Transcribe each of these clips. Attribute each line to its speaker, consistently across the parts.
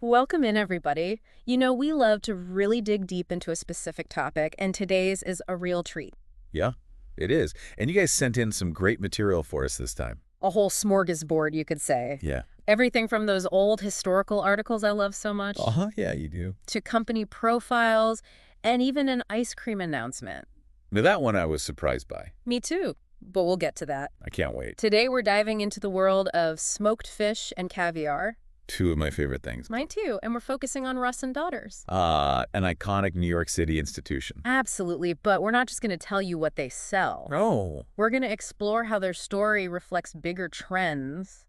Speaker 1: Welcome in, everybody. You know, we love to really dig deep into a specific topic, and today's is a real treat.
Speaker 2: Yeah, it is. And you guys sent in some great material for us this time.
Speaker 1: A whole smorgasbord, you could say.
Speaker 2: Yeah.
Speaker 1: Everything from those old historical articles I love so much,
Speaker 2: Yeah, you do.
Speaker 1: to company profiles, and even an ice cream announcement.
Speaker 2: Now, that one I was surprised by.
Speaker 1: Me too, but we'll get to that.
Speaker 2: I can't wait.
Speaker 1: Today we're diving into the world of smoked fish and caviar.
Speaker 2: Two of my favorite things.
Speaker 1: Mine too, and we're focusing on Russ Daughters.
Speaker 2: An iconic New York City institution.
Speaker 1: Absolutely, but we're not just going to tell you what they sell.
Speaker 2: Oh.
Speaker 1: We're going to explore how their story reflects bigger trends,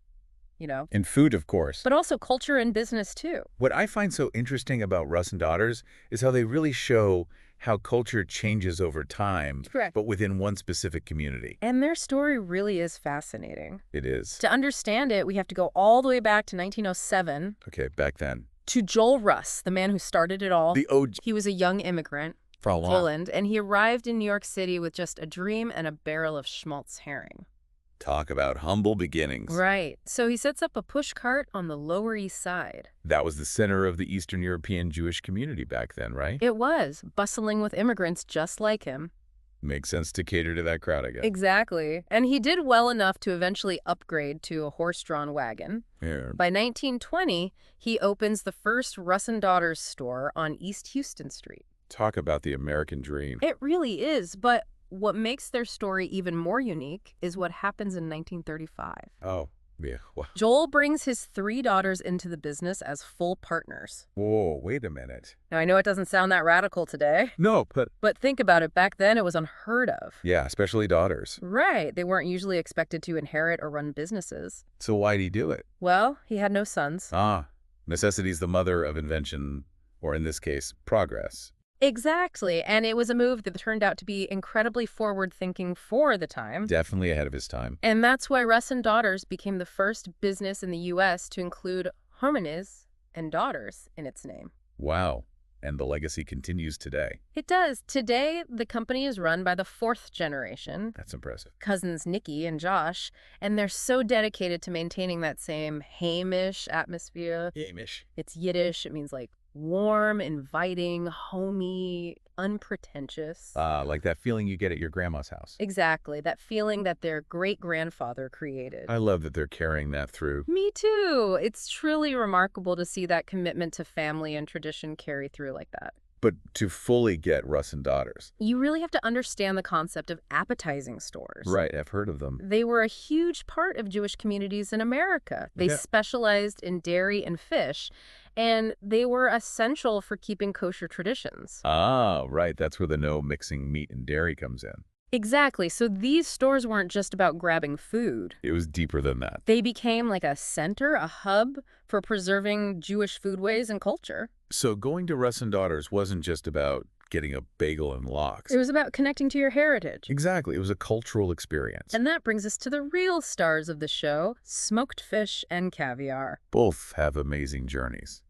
Speaker 2: And food, of course.
Speaker 1: but also culture and business too.
Speaker 2: What I find so interesting about Russ and Daughters is how they really show how culture changes over time,
Speaker 1: Correct.
Speaker 2: but within one specific community.
Speaker 1: And their story really is fascinating.
Speaker 2: It is.
Speaker 1: To understand it, we have to go all the way back to 1907
Speaker 2: Okay, back then.
Speaker 1: to Joel Russ, the man who started it all.
Speaker 2: The OG.
Speaker 1: He was a young immigrant,
Speaker 2: For a long.
Speaker 1: Poland, and he arrived in New York City with just a dream and a barrel of schmaltz herring.
Speaker 2: Talk about humble beginnings.
Speaker 1: Right. So he sets up a push cart on the Lower East Side.
Speaker 2: That was the center of the Eastern European Jewish community back then, right?
Speaker 1: It was, bustling with immigrants just like him.
Speaker 2: Makes sense to cater to that crowd, I guess.
Speaker 1: Exactly. And he did well enough to eventually upgrade to a horse-drawn wagon.
Speaker 2: Yeah.
Speaker 1: By 1920, he opens the first Russ and Daughters store on East Houston Street.
Speaker 2: Talk about the American dream.
Speaker 1: It really is, but what makes their story even more unique is what happens in 1935.
Speaker 2: Oh, yeah.
Speaker 1: Joel brings his three daughters into the business as full partners.
Speaker 2: Whoa, wait a minute.
Speaker 1: Now, I know it doesn't sound that radical today,
Speaker 2: No,
Speaker 1: but think about it. Back then, it was unheard of.
Speaker 2: yeah, especially daughters.
Speaker 1: Right. They weren't usually expected to inherit or run businesses.
Speaker 2: So why'd he do it?
Speaker 1: Well, he had no sons.
Speaker 2: Necessity's the mother of invention, or in this case, progress.
Speaker 1: Exactly. And it was a move that turned out to be incredibly forward-thinking for the time.
Speaker 2: Definitely ahead of his time.
Speaker 1: And that's why Russ and Daughters became the first business in the U.S. to include harmonies and daughters in its name.
Speaker 2: Wow. And the legacy continues today.
Speaker 1: It does. Today, the company is run by the fourth generation,
Speaker 2: That's impressive.
Speaker 1: cousins Nikki and Josh, and they're so dedicated to maintaining that same Hamish atmosphere.
Speaker 2: Hamish.
Speaker 1: It's Yiddish. It means like warm, inviting, homey, unpretentious.
Speaker 2: Like that feeling you get at your grandma's house.
Speaker 1: Exactly. That feeling that their great-grandfather created.
Speaker 2: I love that they're carrying that through.
Speaker 1: Me too. It's truly remarkable to see that commitment to family and tradition carry through like that.
Speaker 2: But to fully get Russ and Daughters.
Speaker 1: You really have to understand the concept of appetizing stores.
Speaker 2: Right, I've heard of them.
Speaker 1: They were a huge part of Jewish communities in America. They
Speaker 2: Yeah.
Speaker 1: specialized in dairy and fish, and they were essential for keeping kosher traditions.
Speaker 2: Right, that's where the no mixing meat and dairy comes in.
Speaker 1: Exactly. So these stores weren't just about grabbing food.
Speaker 2: It was deeper than that.
Speaker 1: They became like a center, a hub for preserving Jewish foodways and culture.
Speaker 2: So going to Russ and Daughters wasn't just about getting a bagel and lox.
Speaker 1: It was about connecting to your heritage.
Speaker 2: Exactly. It was a cultural experience.
Speaker 1: And that brings us to the real stars of the show, smoked fish and caviar.
Speaker 2: Both have amazing journeys,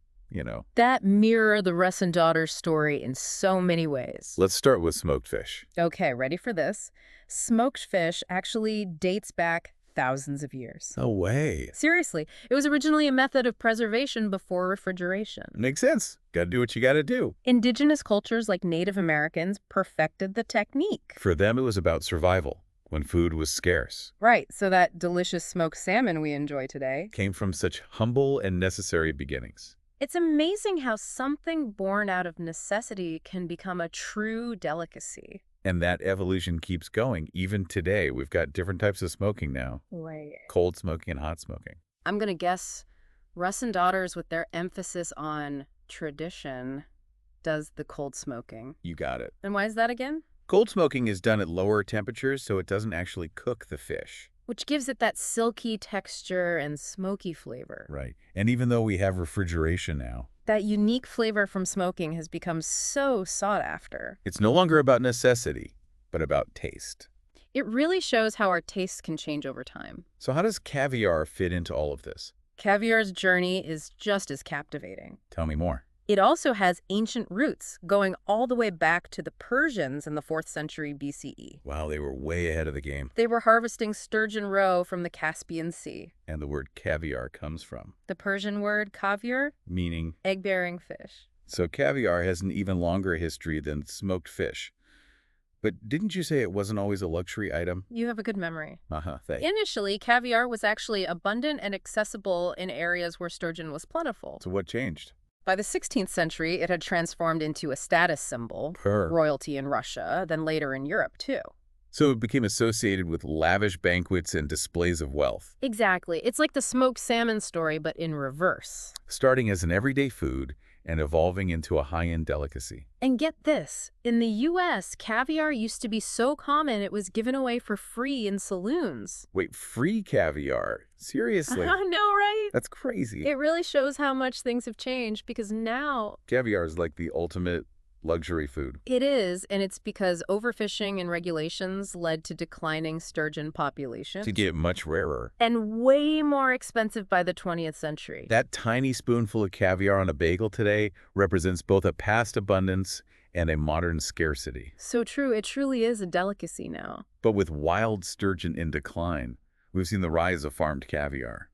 Speaker 1: That mirror the Russ and Daughters story in so many ways.
Speaker 2: Let's start with smoked fish.
Speaker 1: Okay, ready for this? Smoked fish actually dates back thousands of years.
Speaker 2: No way.
Speaker 1: Seriously, it was originally a method of preservation before refrigeration.
Speaker 2: Makes sense. Gotta do what you gotta do.
Speaker 1: Indigenous cultures like Native Americans perfected the technique.
Speaker 2: For them, it was about survival when food was scarce.
Speaker 1: Right, so that delicious smoked salmon we enjoy today.
Speaker 2: Came from such humble and necessary beginnings.
Speaker 1: It's amazing how something born out of necessity can become a true delicacy.
Speaker 2: And that evolution keeps going. Even today, we've got different types of smoking now.
Speaker 1: Right.
Speaker 2: Cold smoking and hot smoking.
Speaker 1: I'm going to guess Russ and Daughters, with their emphasis on tradition, does the cold smoking.
Speaker 2: You got it.
Speaker 1: And why is that again?
Speaker 2: Cold smoking is done at lower temperatures, so it doesn't actually cook the fish.
Speaker 1: Which gives it that silky texture and smoky flavor.
Speaker 2: Right. And even though we have refrigeration now,
Speaker 1: That unique flavor from smoking has become so sought after.
Speaker 2: it's no longer about necessity, but about taste.
Speaker 1: It really shows how our tastes can change over time.
Speaker 2: So how does caviar fit into all of this?
Speaker 1: Caviar's journey is just as captivating.
Speaker 2: Tell me more.
Speaker 1: It also has ancient roots, going all the way back to the Persians in the 4th century BCE.
Speaker 2: Wow, they were way ahead of the game.
Speaker 1: They were harvesting sturgeon roe from the Caspian Sea.
Speaker 2: And the word caviar comes from.
Speaker 1: The Persian word caviar,
Speaker 2: Meaning?
Speaker 1: egg-bearing fish.
Speaker 2: So caviar has an even longer history than smoked fish. But didn't you say it wasn't always a luxury item?
Speaker 1: You have a good memory.
Speaker 2: Thanks.
Speaker 1: Initially, caviar was actually abundant and accessible in areas where sturgeon was plentiful.
Speaker 2: So what changed?
Speaker 1: By the 16th century, it had transformed into a status symbol, royalty in Russia, then later in Europe, too.
Speaker 2: So it became associated with lavish banquets and displays of wealth.
Speaker 1: Exactly. It's like the smoked salmon story, but in reverse.
Speaker 2: Starting as an everyday food and evolving into a high-end delicacy.
Speaker 1: And get this, in the U.S., caviar used to be so common it was given away for free in saloons.
Speaker 2: Wait, free caviar? Seriously?
Speaker 1: I know, right?
Speaker 2: That's crazy.
Speaker 1: It really shows how much things have changed because now...
Speaker 2: Caviar is like the ultimate luxury food.
Speaker 1: It is, and it's because overfishing and regulations led to declining sturgeon populations.
Speaker 2: To get much rarer.
Speaker 1: And way more expensive by the 20th century.
Speaker 2: That tiny spoonful of caviar on a bagel today represents both a past abundance and a modern scarcity.
Speaker 1: So true, it truly is a delicacy now.
Speaker 2: But with wild sturgeon in decline, we've seen the rise of farmed caviar.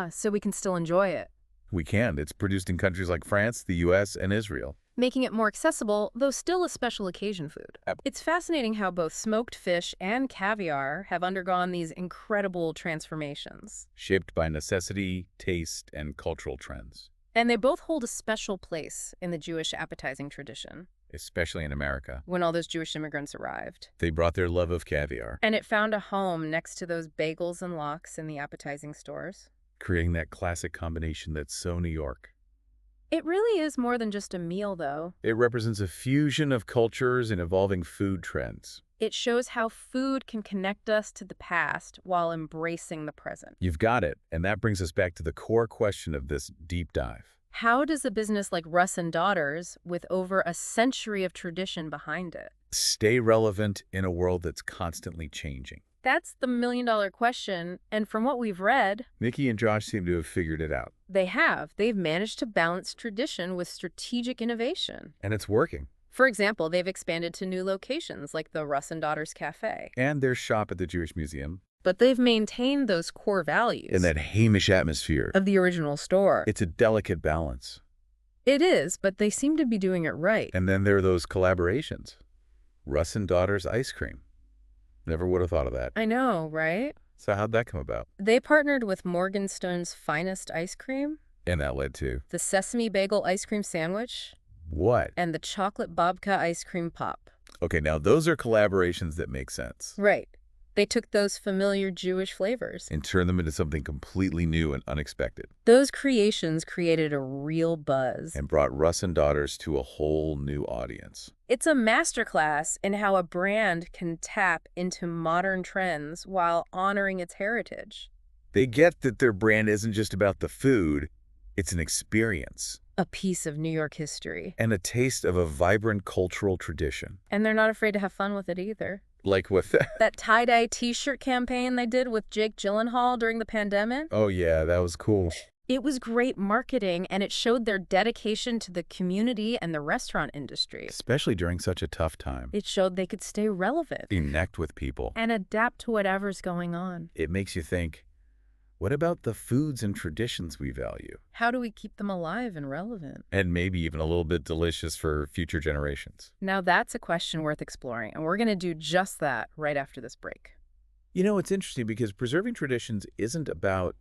Speaker 1: So we can still enjoy it.
Speaker 2: We can. It's produced in countries like France, the U.S., and Israel.
Speaker 1: Making it more accessible, though still a special occasion food. It's fascinating how both smoked fish and caviar have undergone these incredible transformations.
Speaker 2: Shaped by necessity, taste, and cultural trends.
Speaker 1: And they both hold a special place in the Jewish appetizing tradition.
Speaker 2: Especially in America.
Speaker 1: When all those Jewish immigrants arrived.
Speaker 2: They brought their love of caviar.
Speaker 1: And it found a home next to those bagels and lox in the appetizing stores.
Speaker 2: Creating that classic combination that's so New York.
Speaker 1: It really is more than just a meal, though.
Speaker 2: It represents a fusion of cultures and evolving food trends.
Speaker 1: It shows how food can connect us to the past while embracing the present.
Speaker 2: You've got it. And that brings us back to the core question of this deep dive.
Speaker 1: How does a business like Russ Daughters, with over a century of tradition behind it,
Speaker 2: stay relevant in a world that's constantly changing?
Speaker 1: That's the million-dollar question, and from what we've read...
Speaker 2: Nikki and Josh seem to have figured it out.
Speaker 1: They have. They've managed to balance tradition with strategic innovation.
Speaker 2: And it's working.
Speaker 1: For example, they've expanded to new locations like the Russ Daughters Cafe.
Speaker 2: And their shop at the Jewish Museum.
Speaker 1: But they've maintained those core values.
Speaker 2: In that Hamish atmosphere.
Speaker 1: Of the original store.
Speaker 2: It's a delicate balance.
Speaker 1: It is, but they seem to be doing it right.
Speaker 2: And then there are those collaborations. Russ Daughters ice cream. Never would have thought of that.
Speaker 1: I know, right?
Speaker 2: So how'd that come about?
Speaker 1: They partnered with Morgenstern's Finest Ice Cream.
Speaker 2: And that led to?
Speaker 1: The Sesame Bagel Ice Cream Sandwich.
Speaker 2: What?
Speaker 1: And the Chocolate Babka Ice Cream Pop.
Speaker 2: Okay, now those are collaborations that make sense.
Speaker 1: Right. They took those familiar Jewish flavors
Speaker 2: and turned them into something completely new and unexpected.
Speaker 1: Those creations created a real buzz.
Speaker 2: And brought Russ and Daughters to a whole new audience.
Speaker 1: It's a masterclass in how a brand can tap into modern trends while honoring its heritage.
Speaker 2: They get that their brand isn't just about the food, it's an experience.
Speaker 1: A piece of New York history.
Speaker 2: And a taste of a vibrant cultural tradition.
Speaker 1: And they're not afraid to have fun with it either.
Speaker 2: Like with
Speaker 1: that tie-dye t-shirt campaign they did with Jake Gyllenhaal during the pandemic.
Speaker 2: Oh yeah, that was cool.
Speaker 1: It was great marketing, and it showed their dedication to the community and the restaurant industry.
Speaker 2: Especially during such a tough time.
Speaker 1: It showed they could stay relevant.
Speaker 2: Connect with people.
Speaker 1: And adapt to whatever's going on.
Speaker 2: It makes you think, what about the foods and traditions we value?
Speaker 1: How do we keep them alive and relevant?
Speaker 2: And maybe even a little bit delicious for future generations.
Speaker 1: Now that's a question worth exploring, and we're going to do just that right after this break.
Speaker 2: You know, it's interesting because preserving traditions isn't about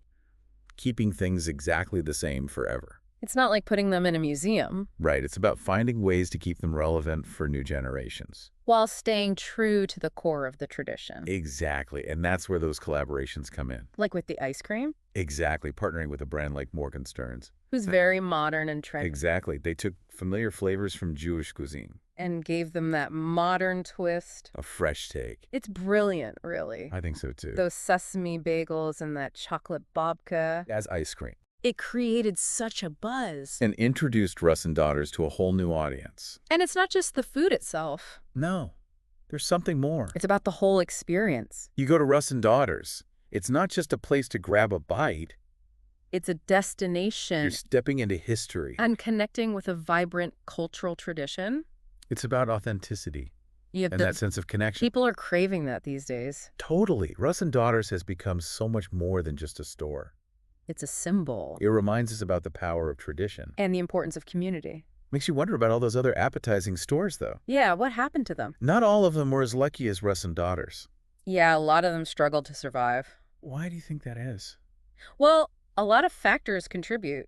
Speaker 2: keeping things exactly the same forever.
Speaker 1: It's not like putting them in a museum.
Speaker 2: Right. It's about finding ways to keep them relevant for new generations.
Speaker 1: While staying true to the core of the tradition.
Speaker 2: Exactly. And that's where those collaborations come in.
Speaker 1: Like with the ice cream?
Speaker 2: Exactly. Partnering with a brand like Morgenstern's.
Speaker 1: Who's very modern and trendy.
Speaker 2: Exactly. They took familiar flavors from Jewish cuisine.
Speaker 1: And gave them that modern twist.
Speaker 2: A fresh take.
Speaker 1: It's brilliant, really.
Speaker 2: I think so, too.
Speaker 1: Those sesame bagels and that chocolate babka.
Speaker 2: As ice cream.
Speaker 1: It created such a buzz.
Speaker 2: And introduced Russ and Daughters to a whole new audience.
Speaker 1: And it's not just the food itself.
Speaker 2: No. There's something more.
Speaker 1: It's about the whole experience.
Speaker 2: You go to Russ and Daughters. It's not just a place to grab a bite.
Speaker 1: It's a
Speaker 2: You're
Speaker 1: destination
Speaker 2: stepping into history.
Speaker 1: and connecting with a vibrant cultural tradition.
Speaker 2: It's about authenticity
Speaker 1: Yeah,
Speaker 2: and that sense of connection.
Speaker 1: people are craving that these days.
Speaker 2: Totally. Russ and Daughters has become so much more than just a store.
Speaker 1: It's a symbol.
Speaker 2: It reminds us about the power of tradition.
Speaker 1: And the importance of community.
Speaker 2: Makes you wonder about all those other appetizing stores, though.
Speaker 1: Yeah, what happened to them?
Speaker 2: Not all of them were as lucky as Russ and Daughters.
Speaker 1: Yeah, a lot of them struggled to survive.
Speaker 2: Why do you think that is?
Speaker 1: Well, a lot of factors contribute.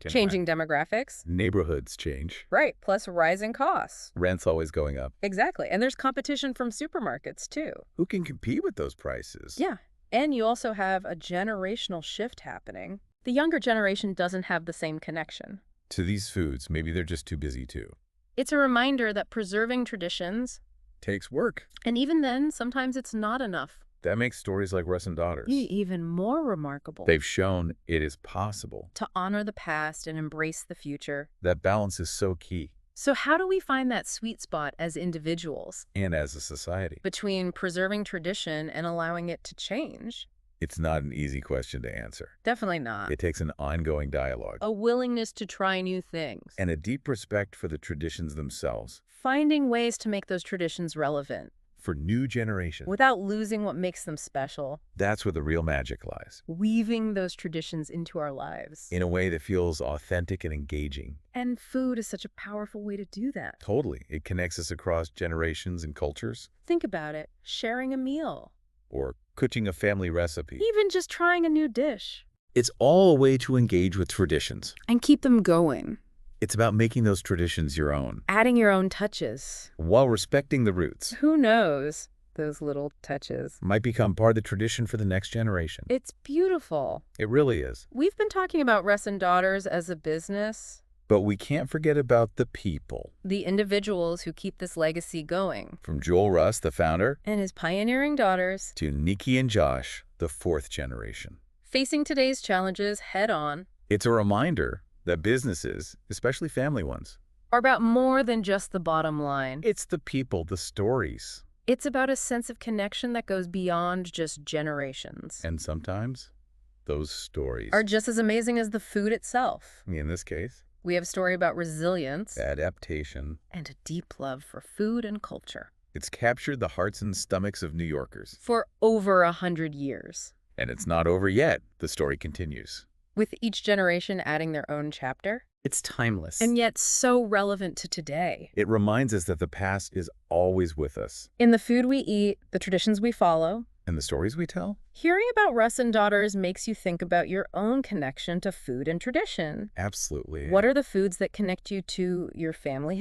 Speaker 1: Changing demographics.
Speaker 2: Neighborhoods change.
Speaker 1: Right, plus rising costs.
Speaker 2: Rent's always going up.
Speaker 1: Exactly. And there's competition from supermarkets, too.
Speaker 2: Who can compete with those prices?
Speaker 1: Yeah. And you also have a generational shift happening. The younger generation doesn't have the same connection.
Speaker 2: To these foods, maybe they're just too busy too.
Speaker 1: It's a reminder that preserving traditions,
Speaker 2: Takes work.
Speaker 1: and even then, sometimes it's not enough.
Speaker 2: That makes stories like Russ and Daughters.
Speaker 1: Even more remarkable.
Speaker 2: They've shown it is possible.
Speaker 1: To honor the past and embrace the future.
Speaker 2: That balance is so key.
Speaker 1: So how do we find that sweet spot as individuals
Speaker 2: And as a society.
Speaker 1: between preserving tradition and allowing it to change?
Speaker 2: It's not an easy question to answer.
Speaker 1: Definitely not.
Speaker 2: It takes an ongoing dialogue.
Speaker 1: A willingness to try new things.
Speaker 2: And a deep respect for the traditions themselves.
Speaker 1: Finding ways to make those traditions relevant
Speaker 2: For new generations.
Speaker 1: without losing what makes them special.
Speaker 2: That's where the real magic lies.
Speaker 1: Weaving those traditions into our lives.
Speaker 2: In a way that feels authentic and engaging.
Speaker 1: And food is such a powerful way to do that.
Speaker 2: Totally. It connects us across generations and cultures.
Speaker 1: Think about it. Sharing a meal.
Speaker 2: Or cooking a family recipe.
Speaker 1: Even just trying a new dish.
Speaker 2: It's all a way to engage with traditions.
Speaker 1: And keep them going.
Speaker 2: It's about making those traditions your own,
Speaker 1: Adding your own touches.
Speaker 2: while respecting the roots.
Speaker 1: Who knows? Those little touches.
Speaker 2: Might become part of the tradition for the next generation.
Speaker 1: It's beautiful.
Speaker 2: It really is.
Speaker 1: We've been talking about Russ and Daughters as a business.
Speaker 2: But we can't forget about the people.
Speaker 1: The individuals who keep this legacy going.
Speaker 2: From Joel Russ, the founder,
Speaker 1: And his pioneering daughters.
Speaker 2: to Nikki and Josh, the fourth generation.
Speaker 1: Facing today's challenges head on.
Speaker 2: It's a reminder that businesses, especially family ones,
Speaker 1: Are about more than just the bottom line.
Speaker 2: it's the people, the stories,
Speaker 1: It's about a sense of connection that goes beyond just generations.
Speaker 2: and sometimes those stories
Speaker 1: Are just as amazing as the food itself.
Speaker 2: in this case,
Speaker 1: We have a story about resilience
Speaker 2: adaptation.
Speaker 1: and a deep love for food and culture.
Speaker 2: It's captured the hearts and stomachs of New Yorkers.
Speaker 1: For over 100 years.
Speaker 2: And it's not over yet. The story continues.
Speaker 1: With each generation adding their own chapter.
Speaker 2: It's timeless.
Speaker 1: And yet so relevant to today.
Speaker 2: It reminds us that the past is always with us.
Speaker 1: In the food we eat, the traditions we follow.
Speaker 2: And the stories we tell?
Speaker 1: Hearing about Russ and Daughters makes you think about your own connection to food and tradition.
Speaker 2: Absolutely.
Speaker 1: What are the foods that connect you to your family